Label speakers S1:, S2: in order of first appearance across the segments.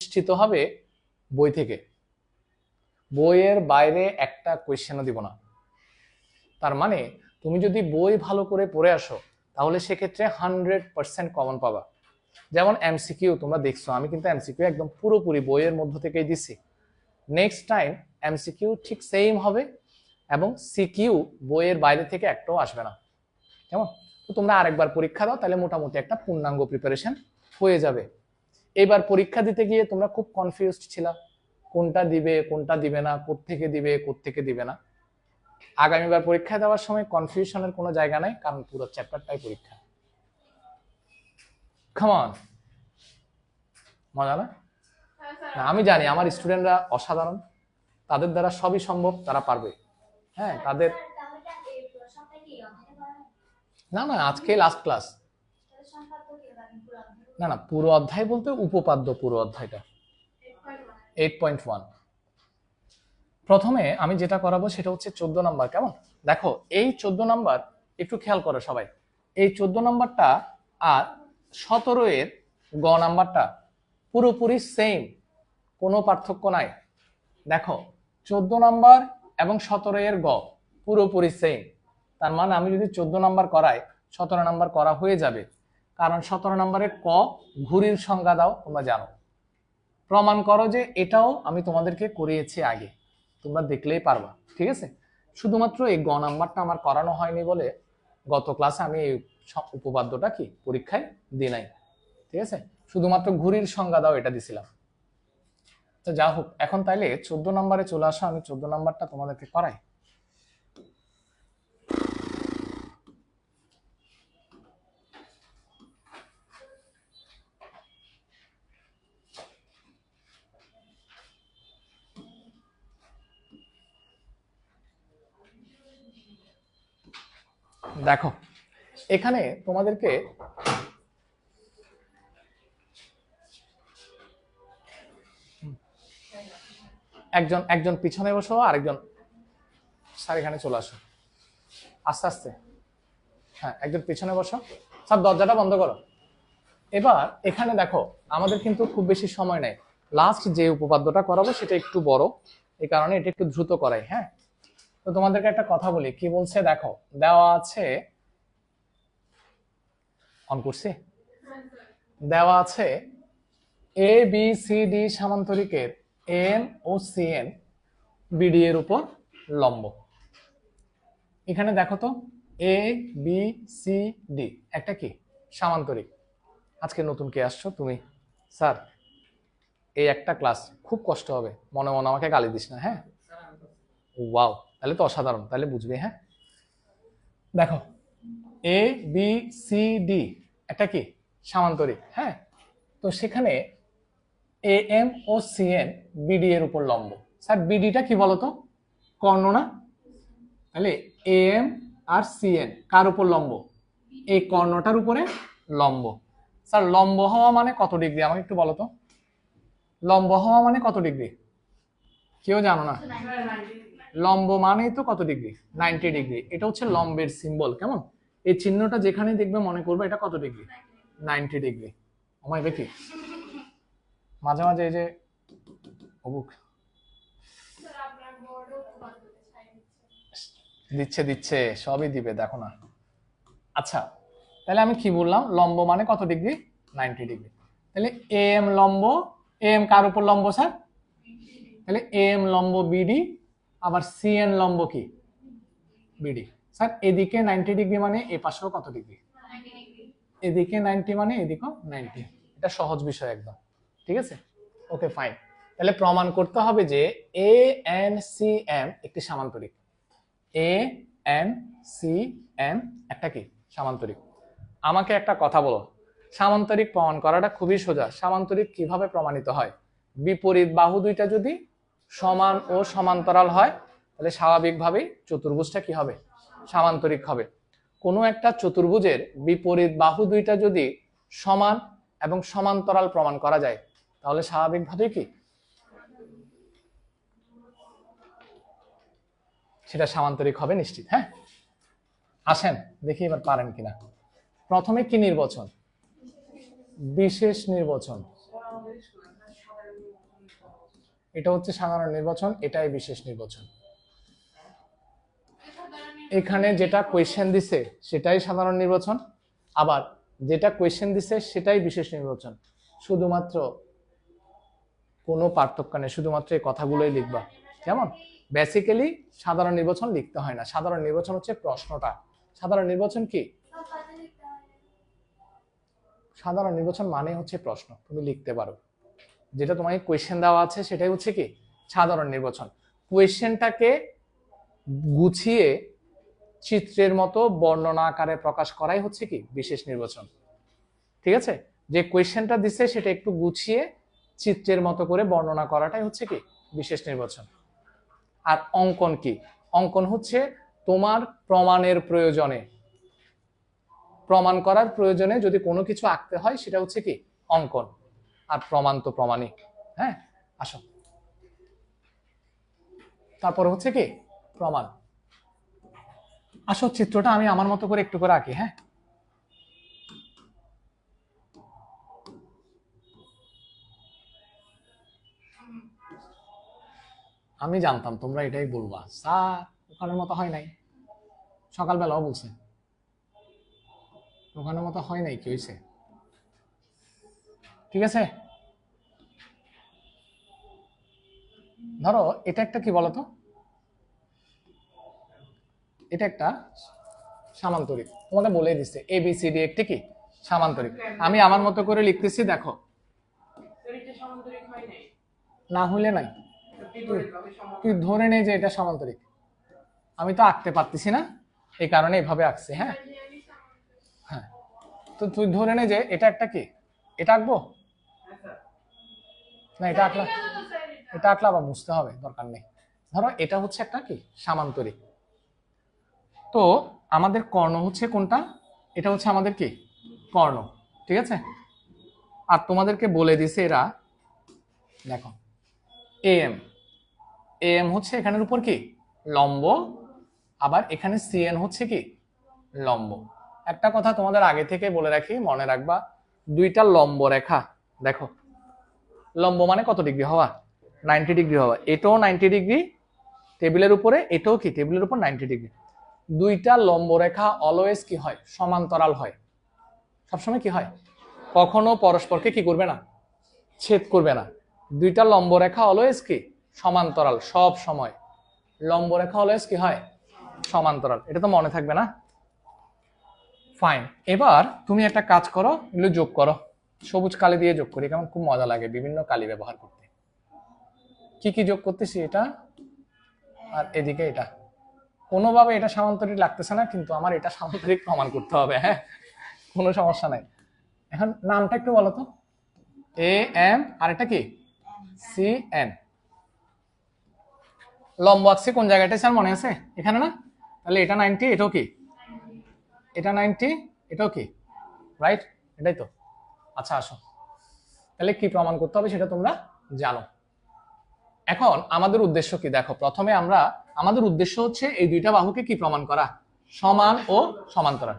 S1: নিশ্চিত হবে বই থেকে, বইয়ের বাইরে একটা কোয়েশ্চেনও দিব না। তার মানে তুমি যদি বই ভালো করে পড়ে আসো তাহলে সেক্ষেত্রে 100% কমন পাবা। যেমন এমসিকিউ তোমরা দেখছো, আমি কিন্তু এমসিকিউ একদম পুরোপুরি বইয়ের মধ্য থেকেই দিছি। নেক্সট টাইম এমসিকিউ ঠিক সেম হবে এবং সিকিউ বইয়ের বাইরে থেকে একটাও আসবে না। কেমন? তো তোমরা আরেকবার পরীক্ষা দাও, তাহলে মোটামুটি একটা পূর্ণাঙ্গ প্রিপারেশন হয়ে যাবে। এবার পরীক্ষা দিতে গিয়ে তোমরা খুব কনফিউজড ছিলা, কোনটা দিবে কোনটা দিবে না, কোত্থেকে দিবে কোত্থেকে দিবে না। আগামীবার পরীক্ষা দেওয়ার সময় কনফিউশনের কোনো জায়গা নাই, কারণ পুরো চ্যাপ্টারটাই পরীক্ষা। কাম অন, মজা না? আমি জানি আমার স্টুডেন্টরা অসাধারণ, তাদের দ্বারা সবই সম্ভব, তারা পারবে। হ্যাঁ, তাদের না না আজকে লাস্ট ক্লাস। না না, পুরো অধ্যায় বলতে উপপাদ্য পুরো অধ্যায়টা 8.1। প্রথমে আমি যেটা করাবো সেটা হচ্ছে 14 নাম্বার। কেমন? দেখো এই 14 নাম্বার একটু খেয়াল করো সবাই। এই 14 নাম্বারটা আর 17 এর গ নাম্বারটা পুরোপুরি সেম, কোনো পার্থক্য নাই। দেখো 14 নাম্বার এবং 17 এর গ পুরোপুরি সেম। তার মানে আমি যদি 14 নাম্বার করাই 17 নাম্বার করা হয়ে যাবে, কারণ 17 নাম্বারের ক ঘুড়ির সংজ্ঞা দাও তোমরা জানো। প্রমাণ করো যে এটাও আমি তোমাদেরকে করিয়েছি আগে, তোমরা দেখলেই পারবা। ঠিক আছে? শুধুমাত্র এই গ নাম্বারটা আমার করানো হয়নি বলে গত ক্লাসে আমি এই উপপাদ্যটা কি পরীক্ষায় দিই নাই। ঠিক আছে? শুধুমাত্র ঘুড়ির সংজ্ঞা দাও এটা দিছিলাম। তো যা হোক, এখন তাইলে 14 নাম্বারে চলে আসো, আমি 14 নাম্বারটা তোমাদেরকে করাই। দেখো এখানে তোমাদেরকে একজন একজন পিছনে বসো, আরেকজন স্যার এখানে চলে আসো আস্তে আস্তে। হ্যাঁ, একজন পিছনে বসো, স্যার দরজাটা বন্ধ করো। এবার এখানে দেখো আমাদের কিন্তু খুব বেশি সময় নেই, লাস্ট যে উপপাদ্যটা করাবো সেটা একটু বড়, এই কারণে এটা একটু দ্রুত করাই। হ্যাঁ, তো তোমাদেরকে একটা কথা বলি, কি বলছে দেখো, দেওয়া আছে, অন করছি, দেওয়া আছে এ বি সি ডি সামান্তরিকের এন ও সি এন বিডি এর উপর লম্ব। এখানে দেখো তো এ বি সি ডি একটা কি সামান্তরিক। আজকে নতুন কে আসছো তুমি? স্যার এই একটা ক্লাস খুব কষ্ট হবে, মনে মনে আমাকে গালি দিস না। হ্যাঁ, ওয়াও, তাহলে তো অসাধারণ, তাহলে বুঝবে। হ্যাঁ, দেখো এ বি সি ডি একটা কি সামান্তরিক। হ্যাঁ, তো সেখানে A M O C N BD এর উপর লম্ব। স্যার বিডিটা কি বলতো? কর্ণ না? তাহলে এ এম আর সি এন কার উপর লম্ব? এই কর্ণটার উপরে লম্ব। স্যার লম্ব হওয়া মানে কত ডিগ্রি আমাকে একটু বলো তো? লম্ব হওয়া মানে কত ডিগ্রি? কেউ জানো না? লম্ব মানেই তো কত ডিগ্রি? 90 ডিগ্রি। এটা হচ্ছে লম্বের সিম্বল। কেমন? এই চিহ্নটা যেখানে দেখবে মনে করবে এটা কত ডিগ্রি? 90 ডিগ্রি। আমার দেখি মাঝে মাঝে এই যে অবুক দিচ্ছে দিচ্ছে, সবই দিবে, দেখো না। আচ্ছা, তাহলে আমি কি বললাম? লম্ব মানে কত ডিগ্রি? 90 ডিগ্রি। তাহলে এ এম লম্ব, এ এম কার উপর লম্ব স্যার? তাহলে এ এম লম্ব বিডি, আবার সি এন লম্ব কি? বিডি। স্যার এদিকে 90 ডিগ্রি মানে এ পাশেও কত ডিগ্রি? এদিকে 90 মানে এদিকেও 90। এটা সহজ বিষয় একদম। ঠিক আছে? Okay fine. তাহলে প্রমাণ করতে হবে যে এ এন সি এম একটি সামান্তরিক। এ এন সি এম একটা কি সামান্তরিক। আমাকে একটা কথা বলো, সামান্তরিক প্রমাণ করাটা খুবই সোজা। সামান্তরিক কিভাবে প্রমাণিত হয়? বিপরীত বাহু দুইটা যদি সমান ও সমান্তরাল হয় তাহলে স্বাভাবিকভাবেই চতুর্ভুজটা কি হবে? সামান্তরিক হবে। কোনো একটা চতুর্ভুজের বিপরীত বাহু দুইটা যদি সমান এবং সমান্তরাল প্রমাণ করা যায় তাহলে স্বাভাবিকভাবেই কি সেটা সামান্তরিক হবে নিশ্চিত। হ্যাঁ, আসেন দেখি এবার পারেন কিনা। প্রথমে কি নির্বাচন? বিশেষ নির্বাচন। এটা হচ্ছে সাধারণ নির্বাচন, এটাই বিশেষ নির্বাচন। এখানে যেটা কোয়েশ্চেন দিছে সেটাই সাধারণ নির্বাচন, আবার যেটা কোয়েশ্চেন দিছে সেটাই বিশেষ নির্বাচন। শুধুমাত্র কোনো পার্থক্য নেই, শুধুমাত্র এই কথাগুলোই লিখবা। কেমন? বেসিক্যালি সাধারণ নির্বাচন লিখতে হয় না, সাধারণ নির্বাচন হচ্ছে প্রশ্নটা। সাধারণ নির্বাচন কি? সাধারণ নির্বাচন মানে হচ্ছে প্রশ্ন, তুমি লিখতে পারো। যেটা তোমাকে কোয়েশ্চেন দেওয়া আছে সেটাই হচ্ছে কি সাধারণ নির্বাচন। কোয়েশ্চেনটাকে গুছিয়ে চিত্রের মতো বর্ণনা আকারে প্রকাশ করাই হচ্ছে কি বিশেষ নির্বাচন। ঠিক আছে? যে কোয়েশ্চেনটা দিছে সেটা একটু গুছিয়ে চিত্রের মতো করে বর্ণনা করাটাই হচ্ছে কি বিশেষ নির্বাচন। আর অঙ্কন কি? অঙ্কন হচ্ছে তোমার প্রমাণের প্রয়োজনে, প্রমাণ করার প্রয়োজনে যদি কোনো কিছু আঁকতে হয় সেটা হচ্ছে কি অঙ্কন। আর প্রমাণ তো প্রমাণই। হ্যাঁ, আসো তারপর হচ্ছে কি প্রমাণ। আসো চিত্রটা আমি আমার মতো করে একটু করে আঁকি। হ্যাঁ, আমি জানতাম তোমরা এটাই বলবা, স্যার ওখানের মতো হয় নাই। সকালবেলাও বলছে ওখানের মতো হয় নাই, কি হয়েছে? ঠিক আছে, ধরো এটা একটা কি বলতো, এটা একটা সামান্তরিক। তোমাকে বলে দিচ্ছে ABCD একটি কি সামান্তরিক। আমি আমার মতো করে লিখতেছি, দেখো। না হলে নাই, তুই ধরে নে যে এটা সামান্তরিক। আমি তো আঁকতে পারতেছি না, এই কারণে এভাবে আঁকছি। হ্যাঁ হ্যাঁ, তো তুই ধরে নে যে এটা একটা কি, এটা আঁকবো না, এটা আঁকলা, এটা আঁকলা বা বুঝতে হবে, দরকার নেই। ধরো এটা হচ্ছে একটা কি সামান্তরিক। তো আমাদের কর্ণ হচ্ছে কোনটা? এটা হচ্ছে আমাদের কি কর্ণ। ঠিক আছে, আর তোমাদেরকে বলে দিছে এরা, দেখো AM, AM হচ্ছে এখানের উপর কি লম্ব, আবার এখানে CN হচ্ছে কি লম্ব। একটা কথা তোমাদের আগে থেকে বলে রাখি, মনে রাখবা, দুইটা লম্ব রেখা, দেখো লম্ব মানে কত ডিগ্রি হওয়া? 90 ডিগ্রি হওয়া। এটাও 90 ডিগ্রি টেবিলের উপরে, এটাও কি টেবিলের উপর 90 ডিগ্রি। দুইটা লম্ব রেখা অলওয়েজ কি হয়? সমান্তরাল হয়। সবসময় কি হয়? কখনো পরস্পরকে কি করবে না, ছেদ করবে না। দুইটা লম্ব রেখা অলওয়েজ কি সমান্তরাল, সব সময় লম্ব রেখা অলওয়েজ কি হয় সমান্তরাল। এটা তো মনে থাকবে না? ফাইন। এবার তুমি একটা কাজ করো, এগুলো যোগ করো। সবুজ কালি দিয়ে যোগ করি, কেমন খুব মজা লাগে বিভিন্ন কালি ব্যবহার করতে। কি কি যোগ করতেছি? এটা আর এদিকে এটা। কোনোভাবে এটা সামান্তরিক লাগতেছে না, কিন্তু আমার এটা সামান্তরিক প্রমাণ করতে হবে। হ্যাঁ, কোনো সমস্যা নাই। এখন নামটা একটু বলো তো। AM আর এটা কি CN। লম্ব আঁকছি কোন জায়গাটা স্যার মনে আছে? এখানে না? তাহলে এটা 90, এটাও কি, এটা 90, এটাও কি, রাইট? এটাই তো। আচ্ছা আসো, তাহলে কি প্রমাণ করতে হবে সেটা তোমরা জানো। এখন আমাদের উদ্দেশ্য কি দেখো, প্রথমে আমরা, আমাদের উদ্দেশ্য হচ্ছে এই দুইটা বাহুকে কি প্রমাণ করা, সমান ও সমান্তরাল।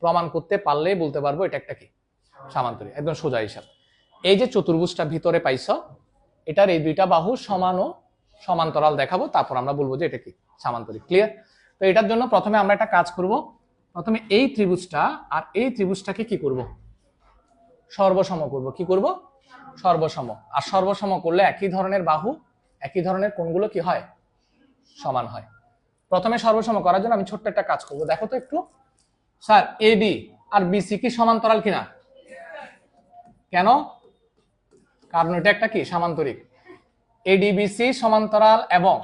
S1: প্রমাণ করতে পারলেই বলতে পারবো এটা একটা কি সামান্তরিক, একদম সোজা হিসাব। এই যে চতুর্ভুজটা ভিতরে পাইছো, এটার এই দুইটা বাহু সমান ও সমান্তরাল দেখাবো, তারপর আমরা বলবো যে এটা কি সামান্তরিক। ক্লিয়ার? তো এটার জন্য প্রথমে আমরা একটা কাজ করব। প্রথমে এই ত্রিভুজটা আর এই ত্রিভুজটাকে কি করব? সর্বসম করব। কি করব? সর্বসম। আর সর্বসম করলে একই ধরনের বাহু, একই ধরনের কোণগুলো কি হয়? সমান হয়। প্রথমে সর্বসম করার জন্য আমি ছোট্ট একটা কাজ করব। দেখো তো একটু, স্যার AD আর BC কি সমান্তরাল কিনা? কেন? কারণ এটা একটা কি সামান্তরিক। ADBC সমান্তরাল এবং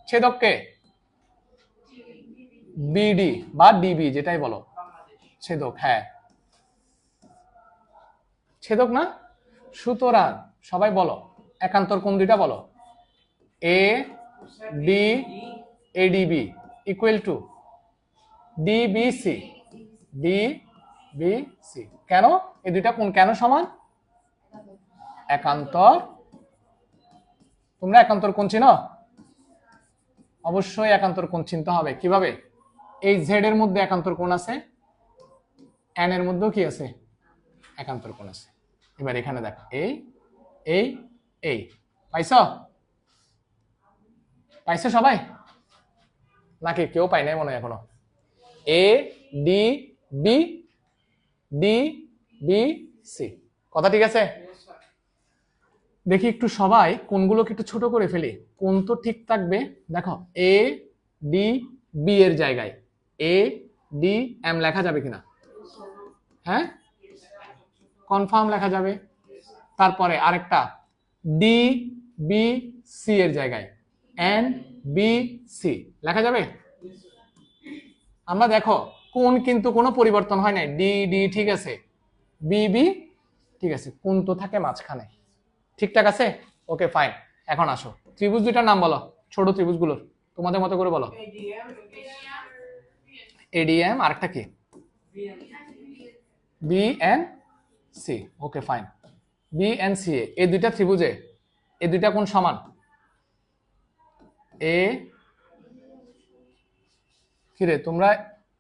S1: ছেদককে BD বা DB, যেটাই বলো, ছেদক। হ্যাঁ, ছেদক না? সুতরাং সবাই বলো একান্তর কোণ দুইটা বলো। AD ADB equal to DBC DBC। কেন এই দুইটা কোণ কেন সমান? একান্তর। তোমরা একান্তর কোণ চিনো? অবশ্যই একান্তর কোণ চিনতে হবে। কিভাবে? এই Z এর মধ্যে একান্তর কোণ আছে, N এর মধ্যেও কি আছে একান্তর কোণ আছে। এবার এখানে দেখো, এই এই এই পাইছো পাইছো সবাই নাকি কেউ পাই নাই মনে হয় এখনো A D B D B C কথা ঠিক আছে দেখি একটু সবাই কোনগুলোকে একটু ছোট করে ফেলি কোন তো ঠিক থাকবে দেখো এ ডি বি এর জায়গায় এ ডি এম লেখা যাবে কিনা হ্যাঁ কনফার্ম লেখা যাবে তারপরে আরেকটা ডি বি সি এর জায়গায় এন বি সি লেখা যাবে আমরা দেখো কোন কিন্তু কোনো পরিবর্তন হয় নাই ডি ডি ঠিক আছে বি বি ঠিক আছে কোন তো থাকে মাঝখানে ঠিকঠাক আছে ওকে ফাইন এখন আসো ত্রিভুজ দুইটার নাম বলো ছোট ত্রিভুজগুলোর তোমাদের মতো করে বলো এডিএম আরেকটা কি B N C okay fine B N C এই দুইটা ত্রিভুজে এই দুইটা কোণ সমান এ কিরে তোমরা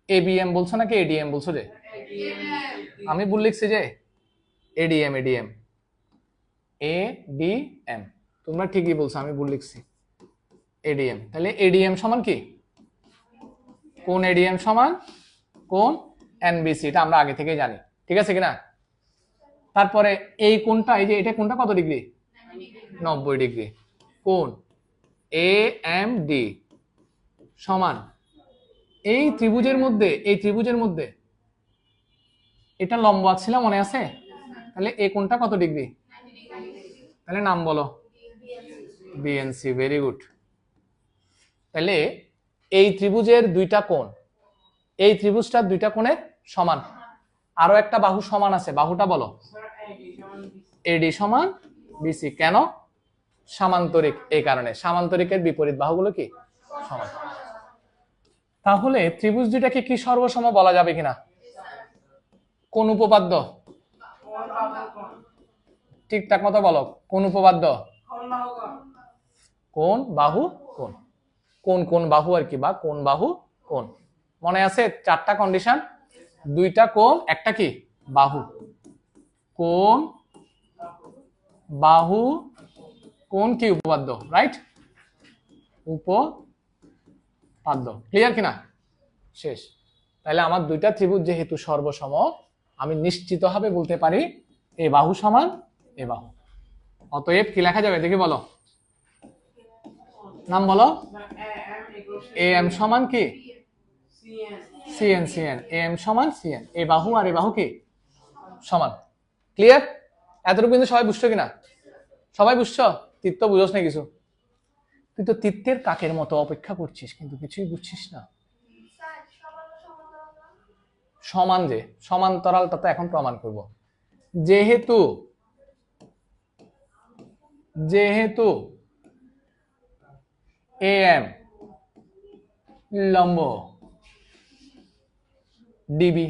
S1: এবিএম বলছো নাকি এডিএম বলছো যে আমি ভুল লিখছি যে ADM ADM A D M তোমরা ঠিকই বলছো আমি ভুল লিখছি এডিএম তাহলে এডিএম সমান কি কোন এডিএম সমান কোন এনবিসি এটা আমরা আগে থেকেই জানি ঠিক আছে কিনা তারপরে এই কোণটা এই যে এটা কোণটা কত ডিগ্রি 90 ডিগ্রি কোণ এ এম ডি সমান এই ত্রিভুজের মধ্যে এটা লম্ব ছিল মনে আছে তাহলে এই কোণটা কত ডিগ্রি তাহলে নাম বলো বিএনসি ভেরি গুড তাহলে এই ত্রিভুজের দুইটা কোণ এই ত্রিভুজটার দুইটা কোণের সমান আরো একটা বাহু সমান আছে বাহুটা বলো এডি সমান বিসি কেন সামান্তরিক এই কারণে সামান্তরিকের বিপরীত বাহুগুলো কি সমান তাহলে ত্রিভুজ দুইটাকে কি সর্বসম বলা যাবে কিনা কোন উপপাদ্য ঠিকঠাক মতো বলো কোন উপপাদ্য কোন বাহু কোন কোন কোন বাহু আর কি বা কোন বাহু কোন মনে আছে চারটা কন্ডিশন দুইটা কোণ একটা কি বাহু কোন বাহু কোন কি উপপাদ্য রাইট উপপাদ্য ক্লিয়ার কিনা শেষ তাহলে আমার দুইটা ত্রিভুজ যেহেতু সর্বসম আমি নিশ্চিতভাবে বলতে পারি এই বাহু সমান এই বাহু অতএব কি লেখা যাবে দেখি বলো নাম বলো এ এম সমান কি সিএন সিএন এ এম সমান সিএন এই বাহু আর এই বাহু কি সমান ক্লিয়ার এতটুকু কিন্তু সবাই বুঝছো কিনা সবাই বুঝছো তীর্থ বুঝোস না কিছু তুই তো তীর্থের কাকের মতো অপেক্ষা করছিস কিন্তু কিছুই বুঝছিস না সমান যে সমান্তরালটা তো এখন প্রমাণ করব যেহেতু এম লম্ব ডিবি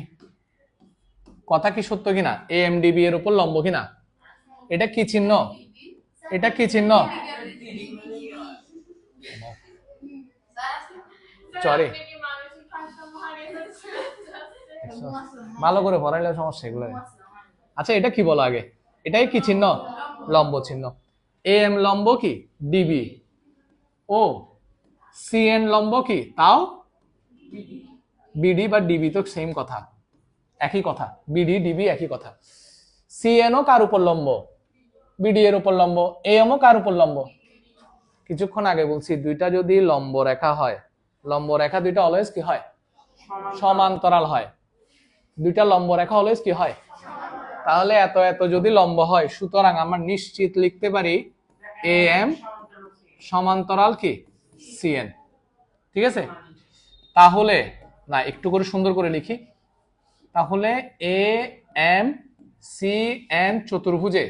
S1: কথা কি সত্য কিনা এম ডিবি এর উপর লম্ব কিনা এটা কি চিহ্ন এটা কি চিহ্ন সরি ভালো করে পড়াইলে সমস্যা এগুলো আচ্ছা এটা কি বলো আগে এটাই কি চিহ্ন লম্ব চিহ্ন এম লম্ব কি ডিবি ও সিএন লম্ব কি তাও বিডি বা ডিবি তো সেম কথা একই কথা বিডি ডিবি একই কথা সিএনও কার উপর লম্ব বিডি এর উপর লম্ব এএমও কার উপর লম্ব কিছুক্ষণ আগে বলছি দুইটা যদি লম্ব রেখা হয় লম্ব রেখা দুইটা অলওয়েজ কি হয় সমান্তরাল হয় দুইটা লম্ব রেখা অলওয়েজ কি হয় তাহলে এত এত যদি লম্ব হয় সুতরাং আমরা নিশ্চিত লিখতে পারি এএম সমান্তরাল কি সিএন ঠিক আছে তাহলে না একটু করে সুন্দর করে লিখি তাহলে এ এম সি এন চতুর্ভুজে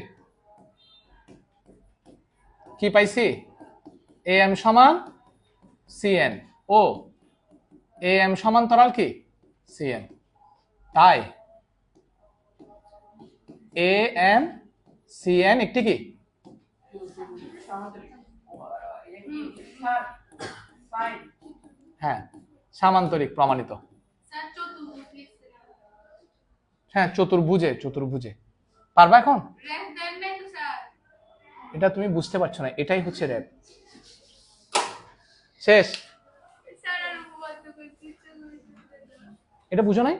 S1: কি পাইছি এ এম সমান সিএন ও এ এম সমান্তরাল কি সিএন তাই এ এম সিএন একটি কি হ্যাঁ সামান্তরিক প্রমাণিত হ্যাঁ চতুর্ভুজে পারবা এখন এটা তুমি বুঝতে পারছো না, এটাই হচ্ছে র্যাপ। শেষ। এটা বুঝো নাই?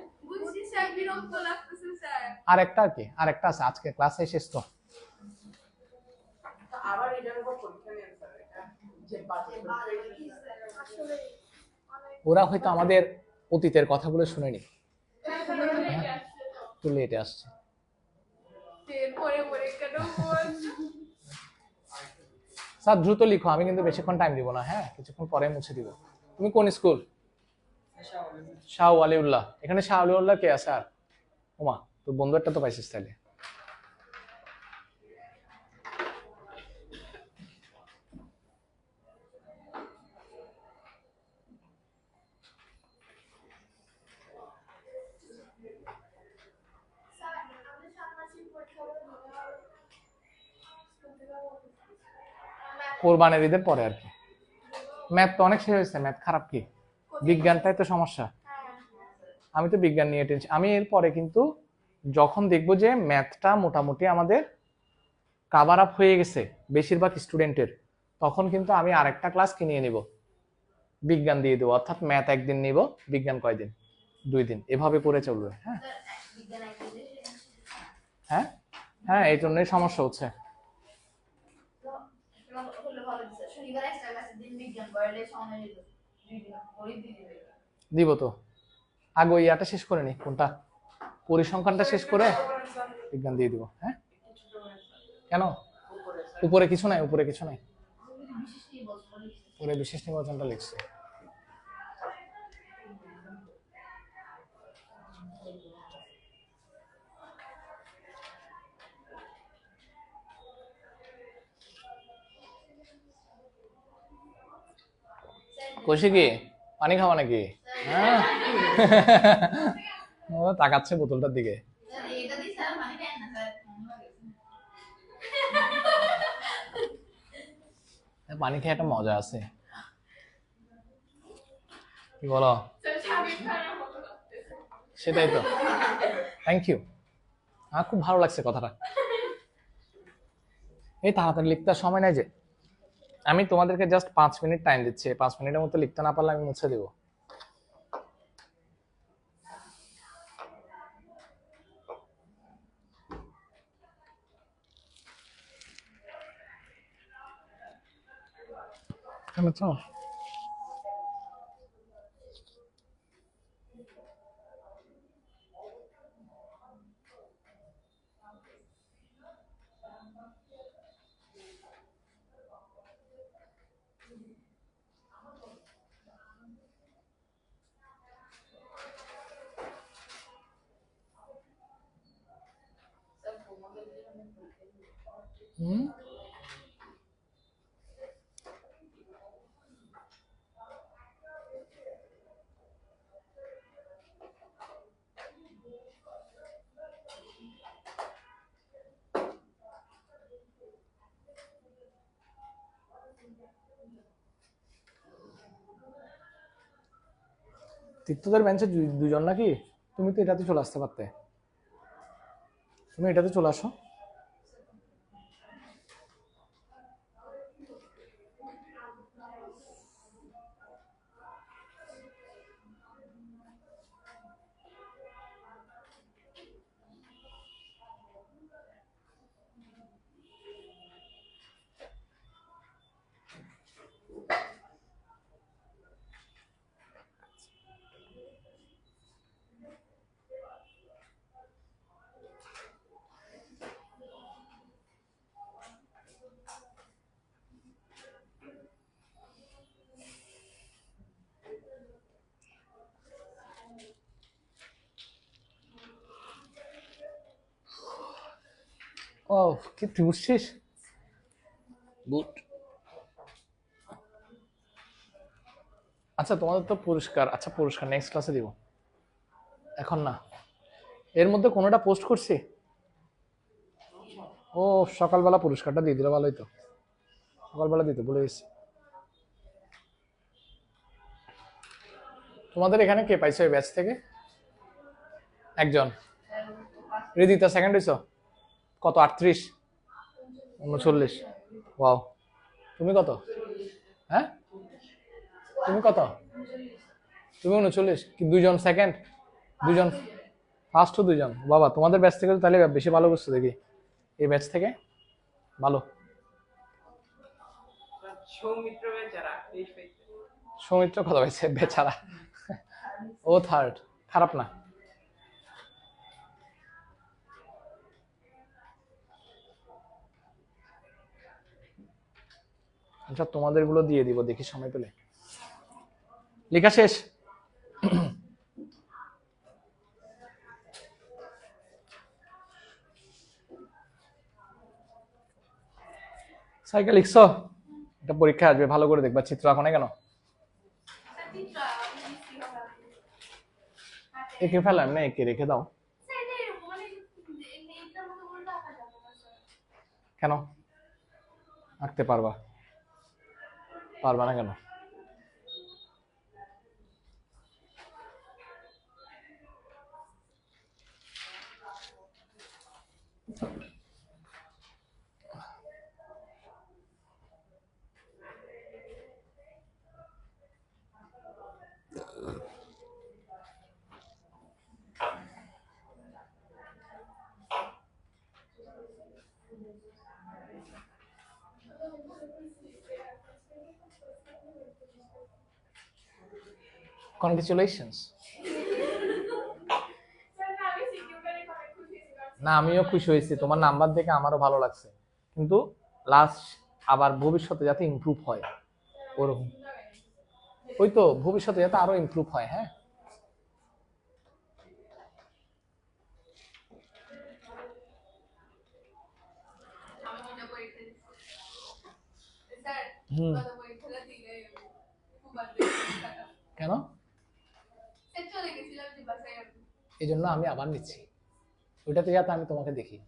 S1: আর একটা আর কি, আর একটা আছে, আজকে ক্লাসে শেষ তো। ওরা হয়তো আমাদের অতীতের কথাগুলো শুনেনি, তো লেটে আসছে। স্যার দ্রুত লিখো, আমি কিন্তু বেশিক্ষণ টাইম দিব না, হ্যাঁ কিছুক্ষণ পরে মুছে দিব। তুমি কোন স্কুল? শাহ ওয়ালিউল্লাহ। এখানে শাহ ওয়ালিউল্লাহ কে আছে? আর ওমা, তো বন্ধু একটা তো পাইছিস তাহলে। কোরবানের ঈদের পরে আর কি। ম্যাথ তো অনেক শেষ হয়েছে, ম্যাথ খারাপ কি? বিজ্ঞানটাই তো সমস্যা। আমি তো বিজ্ঞান নিয়ে টেনশন। আমি এরপরে কিন্তু যখন দেখবো যে ম্যাথটা মোটামুটি আমাদের কাভার আপ হয়ে গেছে বেশিরভাগ স্টুডেন্টের, তখন কিন্তু আমি আরেকটা ক্লাস কিনিয়ে নিব, বিজ্ঞান দিয়ে দেবো। অর্থাৎ ম্যাথ একদিন নিব, বিজ্ঞান কয়দিন? 2 দিন, এভাবে করে চলবে। হ্যাঁ হ্যাঁ হ্যাঁ, এই জন্যই সমস্যা হচ্ছে। দিব তো, আগে ওই ইয়াটা শেষ করে নি, কোনটা পরিসংখ্যানটা শেষ করে বিজ্ঞান দিয়ে দিব। হ্যাঁ কেন? উপরে কিছু নাই, উপরে কিছু নাই, উপরে বিশেষ নির্বাচনটা লিখছে। কষে কি পানি খাওয়া নাকি? হ্যাঁ ও তাকাচ্ছে বোতলটার দিকে। পানি খেয়ে একটা মজা আছে, কি বলো? সেটাই তো, থ্যাংক ইউ, আমার খুব ভালো লাগছে কথাটা। এই তাড়াতাড়ি লিখতে সময় নাই যে, আমি তোমাদেরকে জাস্ট 5 মিনিট টাইম দিচ্ছি, 5 মিনিটের মধ্যে লিখতে না পারলে আমি মুছে দেবো। শুনেছো? হুম, তীর্থদের বেঞ্চে দুজন নাকি? তুমি তো এটাতে চলে আসতে পারতে, তুমি এটাতে চলে আসো। ও, কি তুই বুঝছিস? গুড। আচ্ছা তোমাদের তো পুরস্কার, আচ্ছা পুরস্কার নেক্সট ক্লাসে দিব, এখন না। এর মধ্যে কোনোটা পোস্ট করছি? ও, সকালবেলা পুরস্কারটা দিয়ে দিলে ভালোই তো, সকালবেলা দিতে ভুলে গেছি। তোমাদের এখানে কে পাইছো এই ব্যাচ থেকে? একজন। রিদিতা সেকেন্ড হইছো? কত, 38? 39? ওয়াও, তুমি কত? হ্যাঁ, তুমি কত? তুমি 39। কি দুইজন সেকেন্ড? দুইজন ফার্স্ট, দুইজন। বাবা, তোমাদের ব্যাচ থেকে তো তাহলে বেশি ভালো করছো দেখি, এই ব্যাচ থেকে ভালো। সৌমিত্র কত পাইছে? বেচারা, ও থার্ড, খারাপ না। আচ্ছা, তোমাদের গুলো দিয়ে দিব দেখি সময় পেলে। লেখা শেষ? সাইকেল লিখছো? এটা পরীক্ষা আসবে, ভালো করে দেখবা। চিত্র আঁকো না কেন? এঁকে ফেলাম না, এঁকে রেখে দাও। কেন আঁকতে পারবা? পারবা না কেন? কনগ্রেচুলেশনস। না, আমিও খুশি হয়েছি, তোমার নাম্বার দেখে আমারও ভালো লাগছে, কিন্তু লাস্ট আবার ভবিষ্যতে যাতে ইমপ্রুভ হয় ওরকম। ওই তো, ভবিষ্যতে যাতে আরো ইমপ্রুভ হয়। হ্যাঁ, কেন? এই জন্য আমি আবার নিচ্ছি, ওইটাতে যাতে আমি তোমাকে দেখি।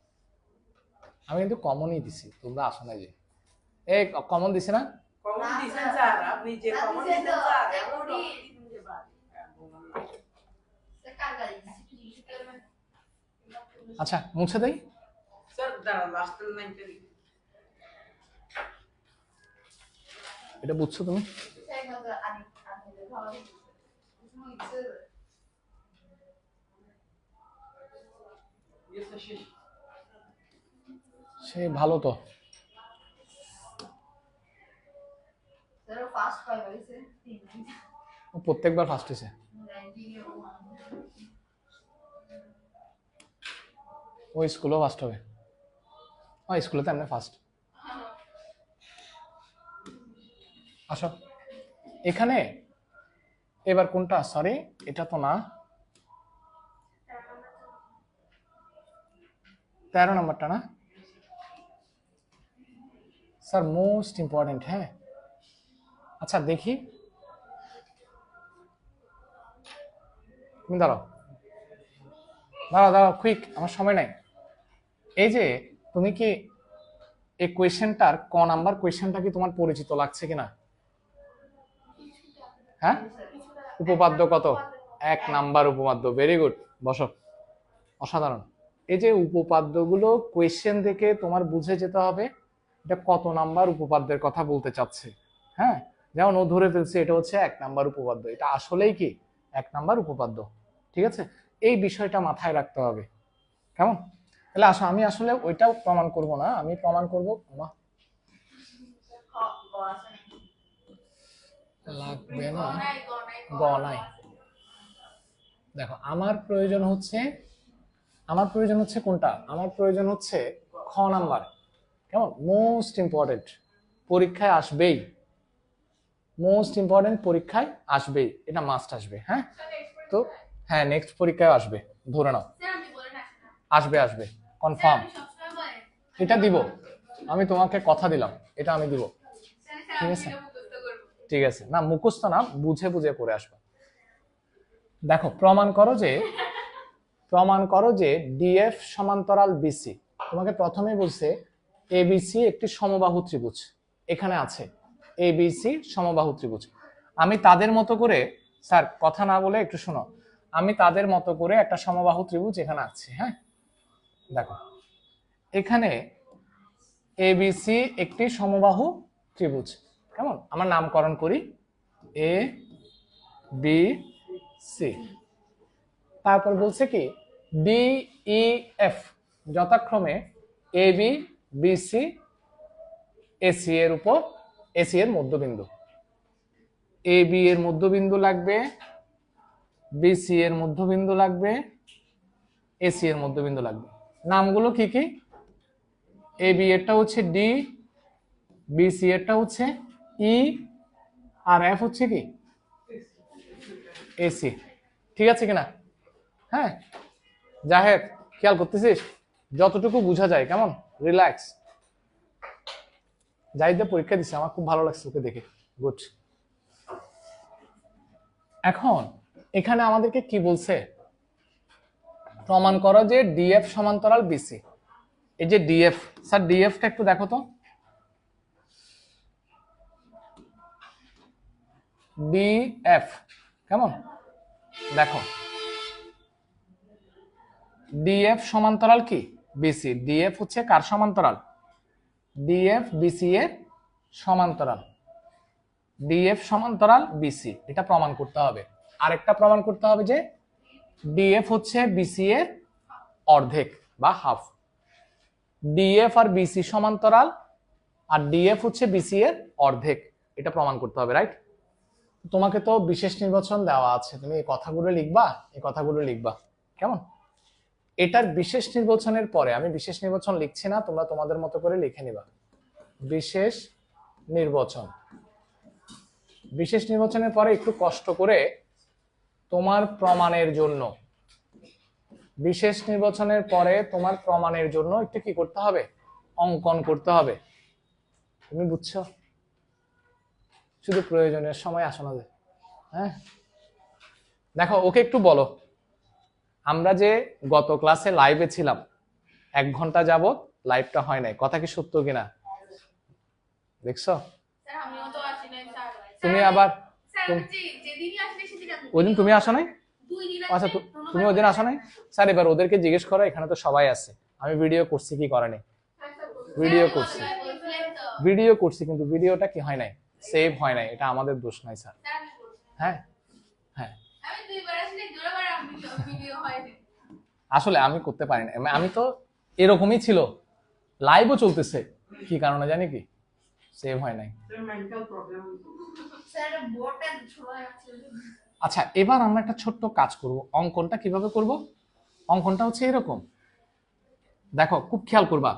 S1: আমি কিন্তু কমনই দিছি, তোমরা আসো না যে। এই কমন দিছি না? আচ্ছা, মুছে দেই। এটা বুঝছো তুমি? সে ভালো তো। ও প্রত্যেকবার ফার্স্ট হয়েছে। ও স্কুলেও ফার্স্ট হবে। ও স্কুলে তো এমনি ফার্স্ট। আসো এখানে। এবার কোনটা? সরি, এটা তো না। 13 নম্বরটা না স্যার? Most important. হ্যাঁ, আচ্ছা দেখি, তুমি দাঁড়াও দাঁড়াও দাঁড়াও, কুইক, আমার সময় নাই। এই যে তুমি কি এই কোয়েশ্চেনটার ক নাম্বার কোয়েশ্চেনটা কি তোমার পরিচিত লাগছে কিনা? হ্যাঁ, উপপাদ্য কত? 1 নাম্বার উপপাদ্য। ভেরি গুড, বসো। অসাধারণ। এই যে উপপাদ্যগুলো কোয়েশ্চেন থেকে তোমার বুঝে যেতে হবে এটা কত নাম্বার উপপাদ্যের কথা বলতে চাচ্ছে। হ্যাঁ, যেমন ও ধরে ফেলছে এটা হচ্ছে 1 নাম্বার উপপাদ্য, এটা আসলেই কি 1 নাম্বার উপপাদ্য। ঠিক আছে, এই বিষয়টা মাথায় রাখতে হবে। কেমন? তাহলে আসো, আমি আসলে ওইটাও প্রমাণ করব না, আমি প্রমাণ করব। লাগবে না, গ নাই। দেখো, আমার প্রয়োজন হচ্ছে কোনটা? আমার প্রয়োজন হচ্ছে খ নাম্বার। কেমন? মোস্ট ইম্পর্টেন্ট, পরীক্ষায় আসবেই। মোস্ট ইম্পর্টেন্ট, পরীক্ষায় আসবেই, এটা মাস্ট আসবে। হ্যাঁ, তো হ্যাঁ, নেক্সট পরীক্ষায় আসবে, ধরে নাও। আসবে আসবে, কনফার্ম। এটা দিব, আমি তোমাকে কথা দিলাম, এটা আমি দিব। ঠিক আছে, ঠিক আছে। না মুখস্থ না, বুঝে বুঝে করে আসবে। দেখো, প্রমাণ করো যে ডিএফ সমান্তরাল বিসি। তোমাকে প্রথমেই বলছে এবিসি একটি সমবাহু ত্রিভুজ, এখানে আছে এবিসি সমবাহু ত্রিভুজ। আমি তাদের মতো করে, স্যার কথা না বলে একটু শোনো, আমি তাদের মতো করে একটা সমবাহু ত্রিভুজ এখানে আঁকছি। হ্যাঁ, দেখো এখানে এবিসি একটি সমবাহু ত্রিভুজ। কেমন, আমার নামকরণ করি এ বি সি। তারপর বলছে কি ডি ই এফ যথাক্রমে A B B C AC এর উপর এসি এর মধ্যবিন্দু। এ বি এর মধ্যবিন্দু লাগবে, বিসি এর মধ্যবিন্দু লাগবে, এসি এর মধ্যবিন্দু লাগবে। নামগুলো কি কি? এ বি এরটা হচ্ছে ডি, বিসি এরটা হচ্ছে ই, আর এফ হচ্ছে কি এসি। ঠিক আছে কিনা? হ্যাঁ জাহেদ, খেয়াল করতেছিস? যতটুকু বোঝা যায়, কেমন রিল্যাক্স। জাহিদে পরীক্ষা দিচ্ছে, আমার খুব ভালো লাগছে ওকে দেখে, গুড। এখন এখানে আমাদেরকে কি বলছে? প্রমাণ করো যে ডিএফ সমান্তরাল বিসি। এই যে ডিএফ, স্যার ডিএফটা একটু দেখো তো। ডিএফ কেমন দেখো, ডিএফ সমান্তরাল কি বিসি। ডিএফ হচ্ছে কার সমান্তরাল? ডিএফ বিসি এর সমান্তরাল। ডিএফ সমান্তরাল বিসি, এটা প্রমাণ করতে হবে। আরেকটা প্রমাণ করতে হবে যে ডিএফ হচ্ছে বিসি এর অর্ধেক বা হাফ। ডিএফ আর বিসি সমান্তরাল, আর ডিএফ হচ্ছে বিসি এর অর্ধেক, এটা প্রমাণ করতে হবে, রাইট? তোমাকে তো বিশেষ নির্বাচন দেওয়া আছে, তুমি এই কথাগুলো লিখবা, এই কথাগুলো লিখবা, কেমন? এটার বিশেষ নির্বাচনের পরে, আমি বিশেষ নির্বাচন লিখছি না, তোমরা তোমাদের মতো করে লিখে নিবা। বিশেষ নির্বাচন, বিশেষ নির্বাচনের পরে একটু কষ্ট করে তোমার প্রমাণের জন্য, বিশেষ নির্বাচনের পরে তোমার প্রমাণের জন্য একটু কি করতে হবে? অঙ্কন করতে হবে। তুমি বুঝছো? শুধু প্রয়োজনের সময় আসো না যে। হ্যাঁ দেখো, ওকে একটু বলো, আমরা যে গত ক্লাসে লাইভে ছিলাম 1 ঘন্টা যাবত, লাইভটা হয় নাই, কথা কি সত্য কিনা দেখছো? তুমি আবার ওই দিন তুমি আসো নাই? আচ্ছা তুমি ওই দিন আসো নাই? স্যার এবার ওদেরকে জিজ্ঞেস করো, এখানে তো সবাই আছে, আমি ভিডিও করছি কি করেনি? ভিডিও করছি, ভিডিও করছি, কিন্তু ভিডিওটা কি হয় নাই, সেভ হয় নাই, এটা আমাদের দোষ নাই স্যার। হ্যাঁ হ্যাঁ, আসলে আমি করতে পারি না, আমি তো এরকমই ছিল, লাইভও চলতেছে, কি কারণে জানি কি সেভ হয় নাই। আচ্ছা এবার আমরা একটা ছোট্ট কাজ করব। অঙ্কনটা কিভাবে করব? অঙ্কনটা হচ্ছে এরকম, দেখো খুব খেয়াল করবা।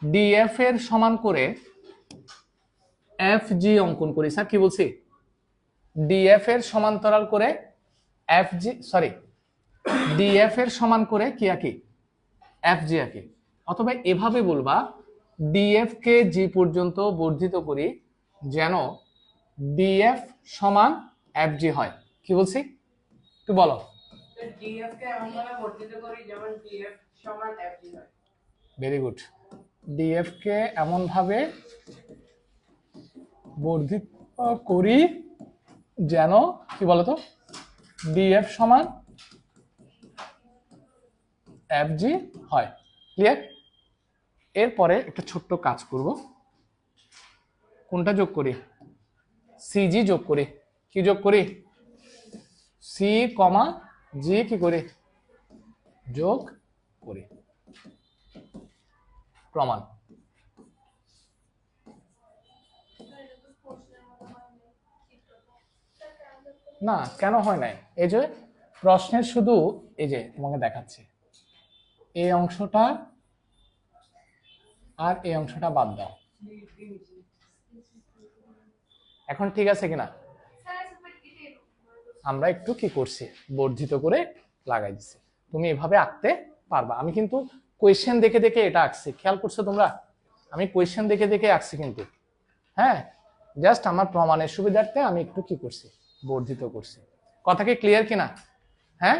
S1: ডিএফ এর সমান করে এফ জি অঙ্কন করি। স্যার কি বলছি? ডিএফ এর সমান্তরাল করে এফ জি, সরি, ডিএফ এর সমান করে কি আঁকি? এফ জি আঁকি। অথবা এভাবে বলবা, ডিএফ কে জি পর্যন্ত বর্ধিত করি যেন ডিএফ সমান এফ জি হয়। কি বলছি একটু বলো। ডিএফ কে এমন ভাবে বর্ধিত করি যেমন ডিএফ সমান এফ জি হয়। Very good. ডিএফ কে এমন ভাবে বর্ধিত করি যেন কি বলতো ডিএফ সমান এফ জি হয়। ক্লিয়ার? এরপরে একটা ছোট্ট কাজ করব, কোনটা যোগ করি? সিজি যোগ করি। কি যোগ করি? সি কমা জি কি করি? যোগ করি। প্রমাণ। না কেন হয় নাই? এই যে প্রশ্নের শুধু এই যে তোমাকে দেখাচ্ছি, এই অংশটা আর এই অংশটা বাদ দাও। এখন ঠিক আছে কিনা? আমরা একটু কি করছি, বর্ধিত করে লাগাই দিচ্ছি। তুমি এভাবে আঁকতে পারবা। আমি কিন্তু কোয়েশ্চেন দেখে দেখে এটা আঁকছি, খেয়াল করছো তোমরা? আমি কোয়েশ্চেন দেখে দেখে আঁকছি কিন্তু, হ্যাঁ জাস্ট আমার প্রমাণের সুবিধার্থে আমি একটু কি করছি, বর্ধিত করছি। কথা কি ক্লিয়ার কিনা? হ্যাঁ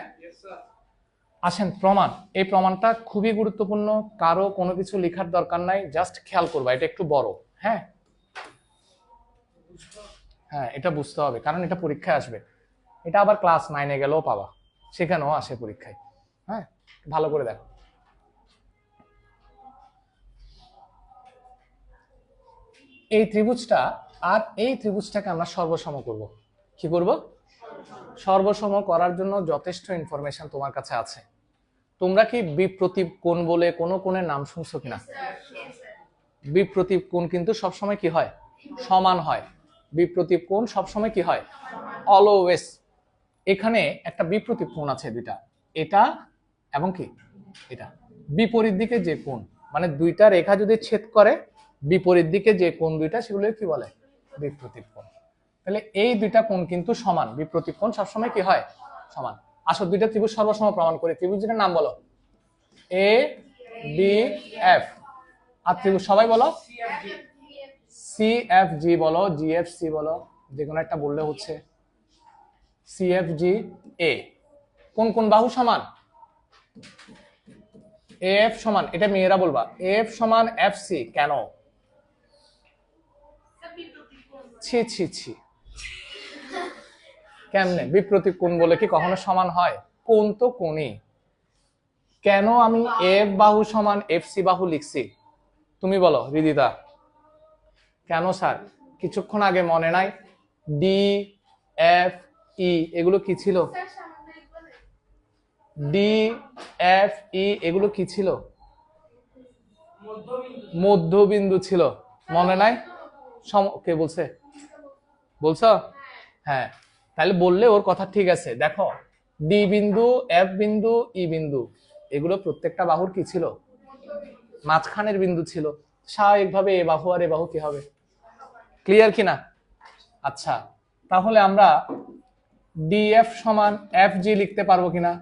S1: আসেন প্রমাণ। এই প্রমাণটা খুবই গুরুত্বপূর্ণ, কারো কোনো কিছু লেখার দরকার নাই, জাস্ট খেয়াল করবা, এটা একটু বড়। হ্যাঁ হ্যাঁ এটা বুঝতে হবে, কারণ এটা পরীক্ষায় আসবে। এটা আবার ক্লাস 9-এ গেলেও পাবা, সেখানেও আসে পরীক্ষায়। হ্যাঁ ভালো করে দেখো। এই ত্রিভুজটা আর এই ত্রিভুজটাকে আমরা সর্বসম করব। কি করব? সর্বসম করার জন্য যথেষ্ট ইনফরমেশন তোমার কাছে আছে। তোমরা কি বিপ্রতীপ কোণ বলে কোনো কোণের নাম শুনছো কিনা? বিপ্রতীপ কোণ কিন্তু সবসময় কি হয়? সমান হয়। বিপ্রতীপ কোণ সবসময় কি হয়? অলওয়েজ। এখানে একটা বিপ্রতীপ কোণ আছে দুইটা, এটা এবং কি এটা। বিপরীত দিকে যে কোণ, মানে দুইটা রেখা যদি ছেদ করে বিপরীত দিকে যে কোণ দুইটা, সেগুলো কি বলে? বিপ্রতীপ কোণ। তাহলে এই দুইটা কোণ কিন্তু সমান। বিপ্রতীপ কোণ সবসময় কি হয়? সমান। আসো দুইটা ত্রিভুজ সর্বসম প্রমাণ করি। ত্রিভুজের নাম বলো। A B F. আর ত্রিভুজ সবাই বলো। সি এফ জি বলো, জি এফ সি বলো, যে কোনো একটা বললে হচ্ছে। সি এফ জি এ। কোন কোন বাহু সমান? এফ সমান, এটা মেয়েরা বলবা, এফ সমান এফ সি। কেন? ছি ছি ছি, কেমনে? বিপ্রতীপ কোণ বলে কি কখনো সমান হয়? কোণ তো কোণই। কেন আমি এফ বাহু সমান এফ সি বাহু লিখছি? তুমি বলো রিদিতা। কেন স্যার? কিছুক্ষণ আগে মনে নাই? ডি এফ ই এগুলো কি ছিল? ডি এফ ই এগুলো কি ছিল? মধ্যবিন্দু ছিল। মনে নাই? কে বলছে? বলছো? হ্যাঁ, তাহলে বললে ওর কথা ঠিক আছে। দেখো, ডি বিন্দু, এফ বিন্দু, ই বিন্দু, এগুলো প্রত্যেকটা বাহুর কি ছিল? মাঝখানের বিন্দু ছিল। স্বাভাবিকভাবে এ বাহু আর এ বাহু কি হবে? ক্লিয়ার কিনা? আচ্ছা, তাহলে আমরা ডিএফ সমান এফ জি লিখতে পারবো কিনা?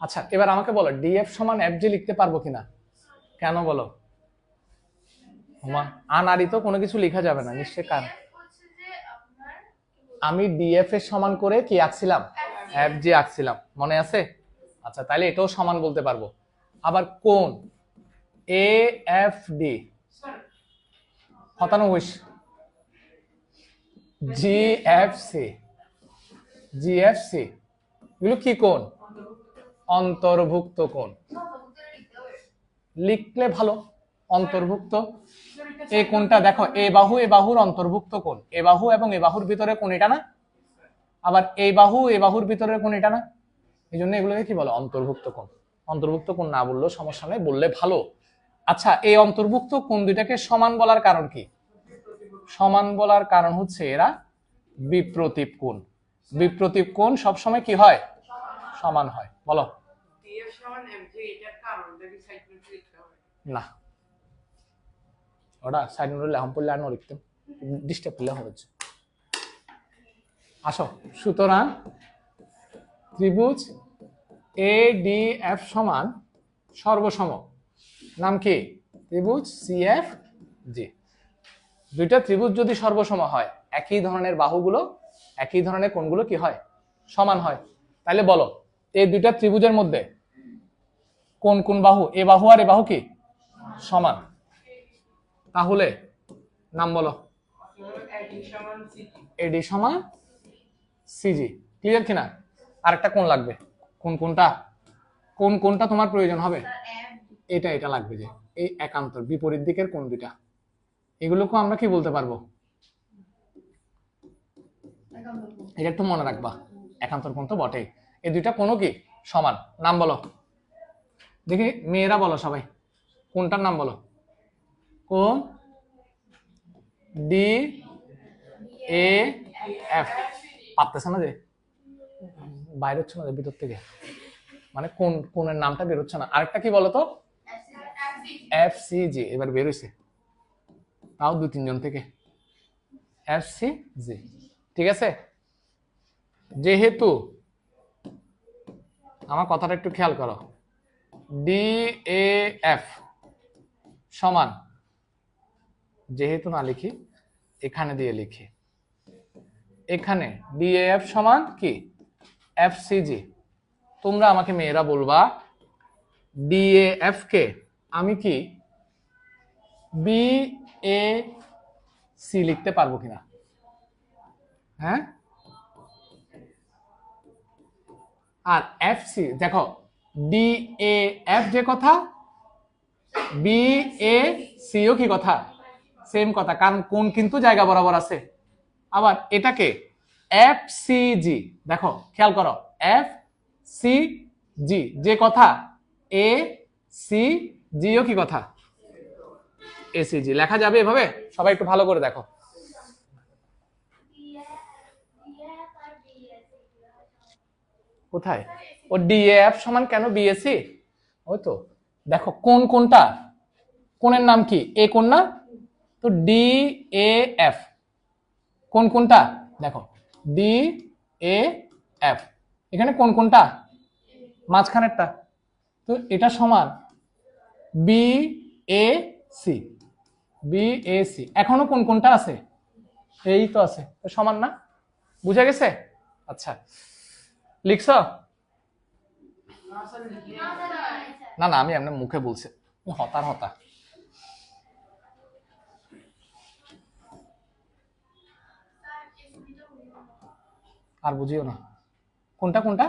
S1: আচ্ছা, এবার আমাকে বলো ডিএফ সমান এফ জি লিখতে পারবো কিনা? কেন বলো? আনারি তো কোনো কিছু লেখা যাবে না নিশ্চয়। কারণ আমি ডিএফ এর সমান করে কি আঁকছিলাম? এফ জি আঁকছিলাম, মনে আছে? আচ্ছা, তাহলে এটাও সমান বলতে পারবো। আবার কোণ A F D 97, G F C, G F C, এগুলো কি কোণ? অন্তর্ভুক্ত কোণ। লিখলে ভালো, অন্তর্ভুক্ত। এই কোণটা দেখো, এ বাহু এ বাহুর অন্তর্ভুক্ত কোণ। এ বাহু এবং এ বাহুর ভিতরে কোণ এটা না? আবার এই বাহু এ বাহুর ভিতরে কোণ এটা না? এই জন্য এগুলোকে কি বলে? অন্তর্ভুক্ত কোণ। অন্তর্ভুক্ত কোণ না বললেও সমস্যা নেই, বললে ভালো। আচ্ছা, এই অন্তর্ভুক্ত কোণ দুইটাকে সমান বলার কারণ কি? সমান বলার কারণ হচ্ছে এরা বিপ্রতীপ কোণ। বিপ্রতীপ কোণ সবসময় কি হয়? সমান হয়। বলো। না, ওটা সাইড নোটে লেখা পড়লে আর লিখতে ডিস্টার্ব করলে হচ্ছে। আসো, সুতরাং ত্রিভুজ এ ডি এফ সমান সর্বসম। নাম কি? ত্রিভুজ সি এফ জি। দুইটা ত্রিভুজ যদি সর্বসম হয়, একই ধরনের বাহুগুলো, একই ধরনের কোণগুলো কি হয়? সমান হয়। তাহলে বলো, এই দুইটা ত্রিভুজের মধ্যে কোন কোন বাহু? এ বাহু আর এ বাহু কি সমান? তাহলে নাম বলো। এডি সমান সিজি। ক্লিয়ার কিনা? আরেকটা কোণ লাগবে। কোন কোনটা? কোন কোনটা তোমার প্রয়োজন হবে? এটা এটা লাগবে, যে এই একান্তর বিপরীত দিকের কোণ দুইটা, এগুলোকে আমরা কি বলতে পারবো? এটা একটু মনে রাখবা, একান্তর কোণ তো বটেই। এই দুইটা কোণও কি সমান? নাম বলো দেখি, মেয়েরা বলো সবাই, কোনটার নাম বলো? কোণ ডি এ এফ। পারতেছে না যে, বাইরে হচ্ছে না যে ভিতর থেকে, মানে কোন কোণের নামটা বেরোচ্ছে না। আরেকটা কি বলতো? এফ সি জি। এবার বেরোইছে, তাও 2-3 জন থেকে। এফ সি জি, ঠিক আছে। যেহেতু, আমার কথাটা একটু খেয়াল করো, ডি এ এফ সমান, যেহেতু না লিখি এখানে দিয়ে লিখি, এখানে ডি এ এফ সমান কি? এফ সি জি। তোমরা আমাকে মেয়েরা বলবা ডি এ এফ কে আমি কি বি এ সি লিখতে পারবো কিনা? হ্যাঁ, আর এফ সি দেখো, ডি এ এফ যে কথা, বি এ সিও কি কথা, সেম কথা, কারণ কোন কিন্তু জায়গা বরাবর আছে। আবার এটাকে এফ সি জি, দেখো খেয়াল করো, এফ সি জি যে কথা, এ সি জিও কি কথা, এ সি জি। লেখা যাবে এভাবে? সবাই একটু ভালো করে দেখো। কোথায়? ও ডিএফ সমান কেন বিএসসি? ওই তো দেখো কোন কোনটা, কোনের নাম কি? এ কোন না? তো ডি এ এফ কোন কোনটা? দেখো ডি এ এফ, এখানে কোন কোনটা? মাঝখানেরটা। তো এটা সমান B A C, B A C. এখনো কোন কোনটা আছে? এই তো আছে, তো সমান না? বুঝা গেছে? আচ্ছা, লিখছ? না না, আমি এমনি মুখে বলছি, হতার হতা। আর বুঝিও না কোনটা কোনটা,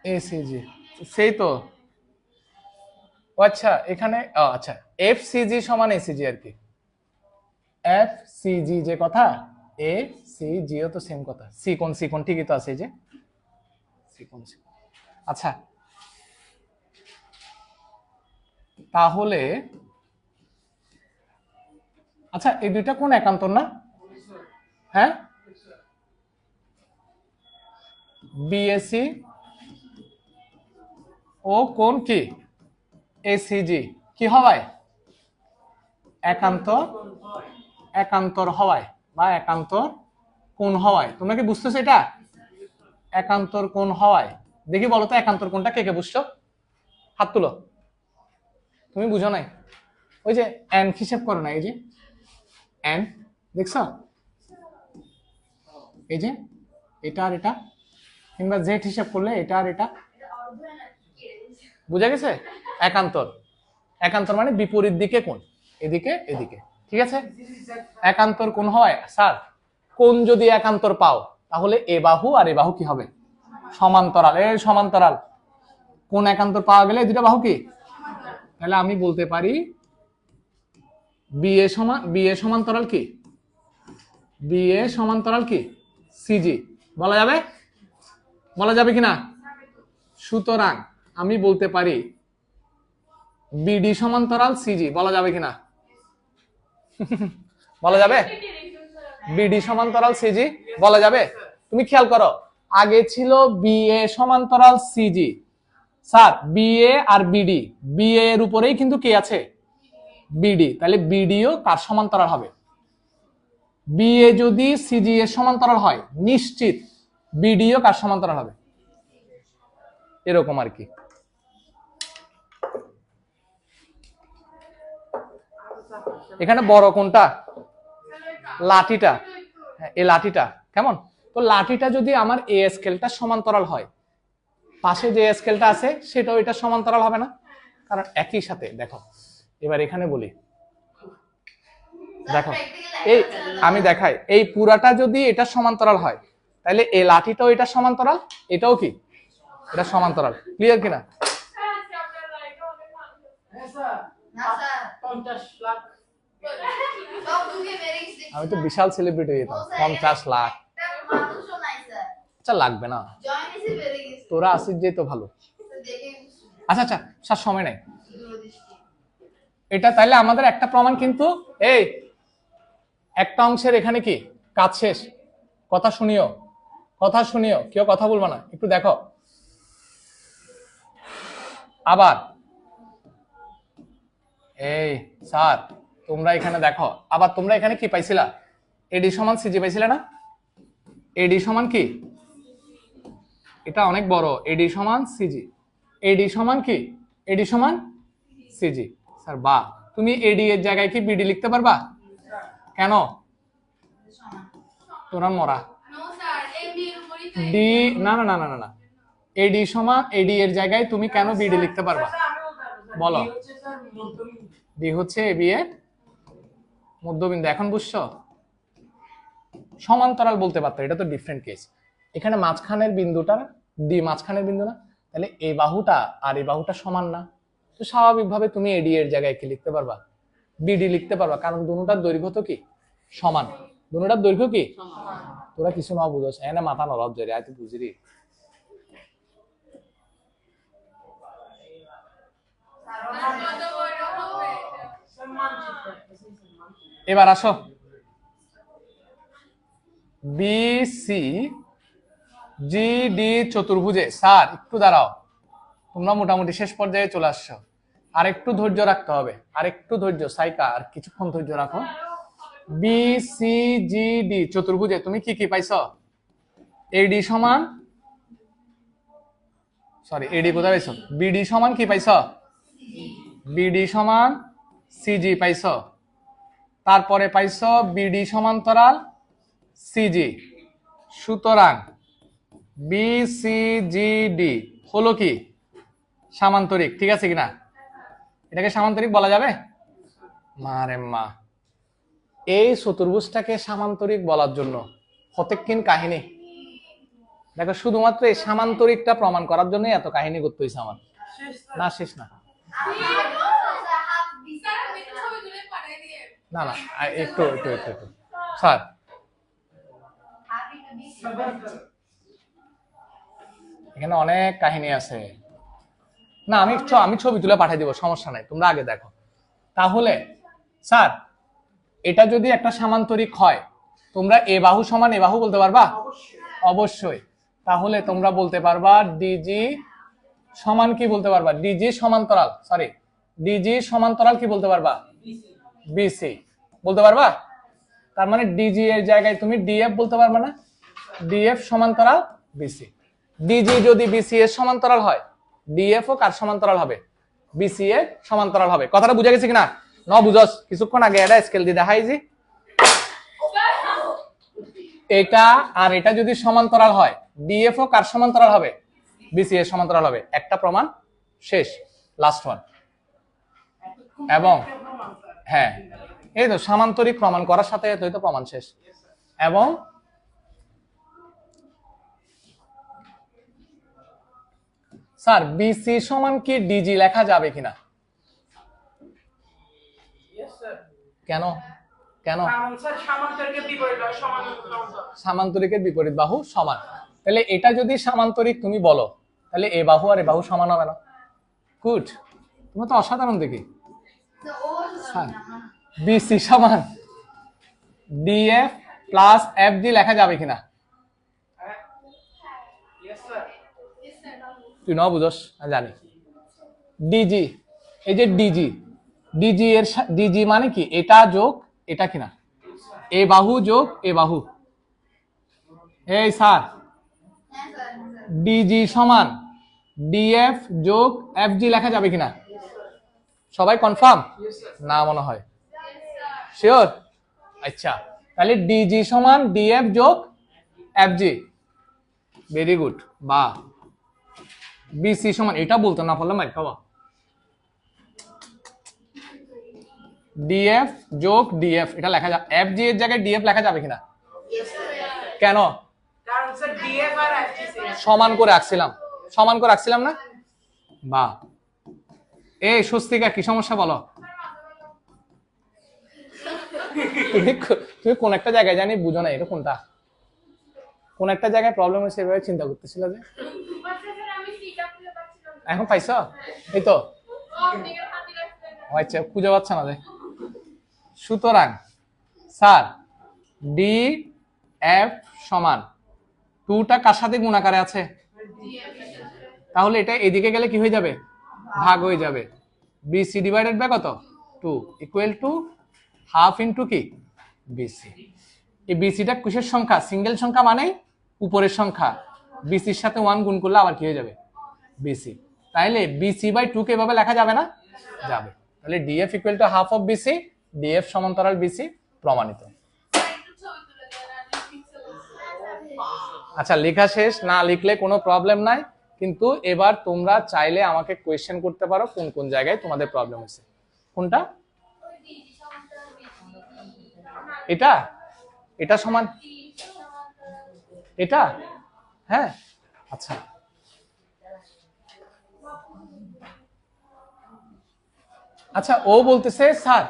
S1: এসিজি, সেই তো। আচ্ছা এখানে আচ্ছা, এফ সিজি সমান এসিজি আর কি, এফ সিজি যে কথা, এ সি জিও তো সেম কথা। সি কোন, সি কোন ঠিকই তো আছে, যে সি কোন, সি। আচ্ছা তাহলে, আচ্ছা এই দুইটা কোন একান্তর না? হ্যাঁ, বিএসসি ও কোন কি, এসিজি কি হওয়ায়? একান্তর, একান্তর হওয়ায় বা একান্তর কোন হওয়ায়। তোমরা কি বুঝতেছো এটা? একান্তর কোন হওয়ায়। দেখি বলো তো একান্তর কোনটা, কে কে বুঝছো? হাত তুলো। তুমি বুঝো নাই? ওই যে এন হিসেব করো না, এই যে এন দেখছো, এই যে এটা আর এটা, কিংবা জেড হিসাব করলে এটা আর এটা, বুঝা গেছে? একান্তর, একান্তর মানে বিপরীত দিকে কোণ, এদিকে এদিকে, ঠিক আছে? একান্তর কোণ হয় স্যার, কোণ যদি একান্তর পাও তাহলে এ বাহু আর এ বাহু কি হবে? সমান্তরাল। এই সমান্তরাল, কোণ একান্তর পাওয়া গেলে দুটো বাহু কি? তাহলে আমি বলতে পারি বি এ সমান্তরাল কি, বি এ সমান্তরাল কি সিজি, বলা যাবে? বলা যাবে কিনা? সুতরাং আমি বলতে পারি বিডি সমান্তরাল সিজি, বলা যাবে কিনা? বলা যাবে? বিডি সমান্তরাল সিজি বলা যাবে? তুমি খেয়াল করো, আগে ছিল বিএ সমান্তরাল সিজি, স্যার বিএ আর বিডি, বিএ এর উপরেই কিন্তু কে আছে? বিডি। তাহলে বিডিও কার সমান্তরাল হবে? বিএ যদি সিজি এর সমান্তরাল হয়, নিশ্চিত বিডিও কার সমান্তরাল হবে? এরকম আর কি। এখানে বড় কোনটা? লাঠিটা। এই লাঠিটা কেমন? তো লাঠিটা যদি আমার এ স্কেলটা সমান্তরাল হয়, পাশে যে স্কেলটা আছে সেটাও এটা সমান্তরাল হবে না? কারণ একই সাথে দেখো, এবার এখানে বলি, দেখো এই আমি দেখাই, এই পুরাটা যদি এটা সমান্তরাল হয় তাহলে এই লাঠিটাও এটা সমান্তরাল, এটাও কি এটা সমান্তরাল। ক্লিয়ার কিনা? আমি তো বিশাল সেলিব্রিটি হয়ে যেতাম, 50 লাখ। আচ্ছা লাগবে না, তোরা আসিস যে তো ভালো। আচ্ছা আচ্ছা স্যার সময় নাই এটা। তাহলে আমাদের একটা প্রমাণ কিন্তু, এই একটা অংশের এখানে কি কাজ শেষ। কথা শুনিও, কথা শুনিও, কেউ কথা বলবো না, একটু দেখো। আবার এই স্যার তোমরা এখানে দেখো, আবার তোমরা এখানে কি পাইছিলা? এডি সমান সিজি পাইছিলে না? এডি সমান কি, এটা অনেক বড়, এডি সমান সিজি, এডি সমান কি, এডি সমান সিজি। স্যার বাহ, তুমি এডি এর জায়গায় কি বিডি লিখতে পারবা? কেন? তোরা মরা। ডি না না না না না, এডি সমান, এডি এর জায়গায় তুমি কেন বিডি লিখতে পারবা? বলো। ডি হচ্ছে এবি এর মধ্যবিন্দু। এখন বুঝছো? সমান্তরাল বলতে পারতো, এটা তো ডিফারেন্ট কেস। এখানে মাঝখানের বিন্দুটা ডি, মাঝখানের বিন্দু না, তাহলে এই বাহুটা আর এই বাহুটা সমান না, তো স্বাভাবিকভাবে তুমি এডি এর জায়গায় কি লিখতে পারবা? বিডি লিখতে পারবা, কারণ দুটোটার দৈর্ঘ্য তো কি সমান, দুটোটার দৈর্ঘ্য কি। তোরা কিছু না বুঝোস, এনে মাথা নরব জেরে আয়, তুই বুঝিরি। এবার আসো, বিসি জিডি চতুর্ভুজে। স্যার একটু দাঁড়াও, তোমরা মোটামুটি শেষ পর্যায়ে চলে আসছো, আর একটু ধৈর্য রাখতে হবে, আর একটু ধৈর্য, সাইকা আর কিছুক্ষণ ধৈর্য রাখো। বিসিজিডি চতুর্ভুজে তুমি কি কি পাইছো? এডি সমান, সরি এডি কোথায় পাইছো? বিডি সমান কি পাইছো? বিডি সমান সিজি পাইছো, তারপরে পাইছো বিডি সমান্তরাল সিজি। সুতরাং বিসিজিডি হলো কি সামান্তরিক, ঠিক আছে কিনা? এটাকে সামান্তরিক বলা যাবে? মারে মা, এই চতুর্ভুজটাকে সামান্তরিক বলার জন্য কতক্ষণ কাহিনী দেখো, শুধুমাত্র এই সামান্তরিকটা প্রমাণ করার জন্য এত কাহিনী করতে হয়েছে আমার। না শেষ না, না না একটু একটু একটু একটু স্যার, এখানে অনেক কাহিনী আছে। না আমি ছবি তুলে পাঠিয়ে দিব, সমস্যা নাই, তোমরা আগে দেখো। তাহলে স্যার এটা যদি একটা সামান্তরিক হয়, তোমরা এ বাহু সমান এ বাহু বলতে পারবা? অবশ্যই। তাহলে তোমরা বলতে পারবা ডিজি সমান কি বলতে পারবা? ডিজি সমান্তরাল, সরি ডিজি সমান্তরাল কি বলতে পারবা? বিসি বলতে পারবা। তার মানে ডিজি এর জায়গায় তুমি ডিএফ বলতে পারবে না? ডিএফ সমান্তরাল বিসি। ডিজি যদি বিসি এর সমান্তরাল হয়, ডিএফ ও কার সমান্তরাল হবে? বিসি এর সমান্তরাল হবে। কথাটা বুঝা গেছে কিনা? ন বুঝস, কিছুক্ষণ আগে এটা স্কেল দিয়ে দেখাইছি। এটা আর এটা যদি সমান্তরাল হয়, ডিএফ ও কার সমান্তরাল হবে? বিসি এর সমান্তরাল হবে। একটা প্রমাণ শেষ, লাস্ট ওয়ান। এবং হ্যাঁ, এই তো সামান্তরিক প্রমাণ করার সাথে তো প্রমাণ শেষ। এবং স্যার বিসি সমান কি ডিজি লেখা যাবে কিনা? কেন কেন? সামান্তরিকের বিপরীত বাহু সমান। তাহলে এটা যদি সামান্তরিক তুমি বলো, তাহলে এ বাহু আর এ বাহু সমান হবে না? গুড, তুমি তো অসাধারণ দেখি। বিসি সমান ডিএফ প্লাস এফজি লেখা যাবে কিনা? তুই ন বুঝস, জানি। ডিজি, এই যে ডিজি, ডিজি এর ডিজি মানে কি? এটা যোগ এটা কিনা? এ বাহু যোগ এ বাহু। এই স্যার ডিজি সমান ডিএফ যোগ এফজি লেখা যাবে কিনা? সবাই কনফার্ম না মনে হয়? শিওর? আচ্ছা, তাহলে ডিজি সমান ডিএফ যোগ এফজি। ভেরি গুড, বা বিসি সমান, এটা বলতো না পারলাম বাবা, ডিএফ যোগ ডিএফ, এটা লেখা যাবে এফজি এর জায়গায় ডিএফ লেখা যাবে কিনা? কেন? সমান করে রাখছিলাম, সমান করে রাখছিলাম না? বা এই স্বস্তিকা কি সমস্যা বলো? তুমি কোন একটা জায়গায় জানি বুঝো না, এটা কোনটা? কোন একটা জায়গায় প্রবলেম হয়েছে এভাবে চিন্তা করতেছিল যে, এখন পাইছো? এই তো আচ্ছা, খুঁজে পাচ্ছ না যে। সুতরাং স্যার ডি এফ সমান টুটা কার সাথে গুণাকারে আছে? তাহলে এটা এদিকে গেলে কি হয়ে যাবে? ভাগ হয়ে যাবে। বিসি ডিভাইডেড বাই কত? 2 ইকুয়াল টু হাফ ইনটু কি বিসি। এই বিসিটা কিসের সংখ্যা? সিঙ্গেল সংখ্যা মানে উপরের সংখ্যা, বিসির সাথে 1 গুণ করলে আবার কি হয়ে যাবে? বিসি। তাইলে বিসি বাই 2 কে এভাবে লেখা যাবে না? যাবে। তাহলে DF equal to half of BC, DF সমান্তরাল বিসি, প্রমাণিত। আচ্ছা লেখা শেষ, না লিখলে কোনো প্রবলেম নাই, কিন্তু এবার তোমরা চাইলে আমাকে কোয়েশ্চেন করতে পারো কোন কোন জায়গায় তোমাদের প্রবলেম হয়েছে। কোনটা? এটা এটা সমান এটা, হ্যাঁ আচ্ছা আচ্ছা, ও বলতেছে স্যার,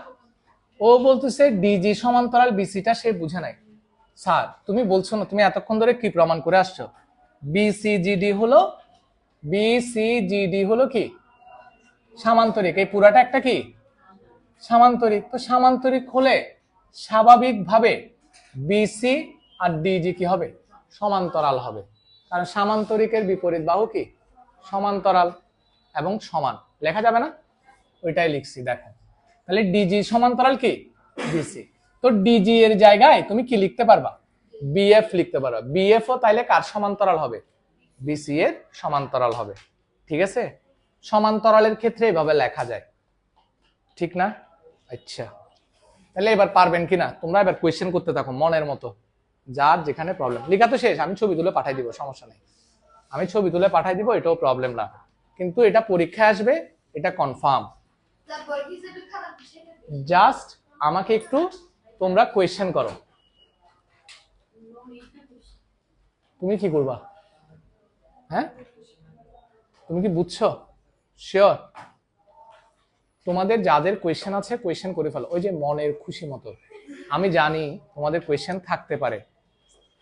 S1: ও বলতেছে ডিজি সমান্তরাল বিসিটা সে বুঝে নাই। স্যার তুমি বলছো না, তুমি এতক্ষণ ধরে কি প্রমাণ করে আসছো? বিসিজিডি হলো, বিসিজিডি হলো কি সামান্তরিক, এই পুরাটা একটা কি সামান্তরিক। তো সামান্তরিক হলে স্বাভাবিকভাবে বিসি আর ডিজি কি হবে সমান্তরাল হবে, কারণ সামান্তরিকের বিপরীত বাহু কি সমান্তরাল এবং সমান, লেখা যাবে না? ওইটাই লিখছি দেখো। তাহলে ডিজি সমান্তরাল কি বিসি, তো ডিজি এর জায়গায় তুমি কি লিখতে পারবা বিএফ লিখতে পারবা। বিএফ ও তাইলে কার সমান্তরাল হবে বিসি এর সমান্তরাল হবে। ঠিক আছে, সমান্তরালের ক্ষেত্রে এইভাবে লেখা যায়, ঠিক না? আচ্ছা তাহলে এবার পারবেন কিনা তোমরা এবার কোয়েশ্চেন করতে থাকো মনের মতো, যার যেখানে প্রবলেম। লেখা তো শেষ, আমি ছবি তুলে পাঠাই দিব, সমস্যা নেই, আমি ছবি তুলে পাঠাই দিব, এটাও প্রবলেম না, কিন্তু এটা পরীক্ষায় আসবে, এটা কনফার্ম। জাস্ট আমাকে একটু তোমরা কোয়েশ্চেন করো। তুমি কি করবা? হ্যাঁ তুমি কি বুঝছো? শিওর? তোমাদের যাদের কোয়েশ্চেন আছে কোয়েশ্চেন করে ফেলো, ওই যে মনের খুশি মতো। আমি জানি তোমাদের কোয়েশ্চেন থাকতে পারে,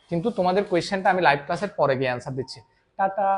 S1: কিন্তু তোমাদের কোয়েশ্চেনটা আমি লাইভ ক্লাসের পরে গিয়ে অ্যান্সার দিচ্ছি। টাটা।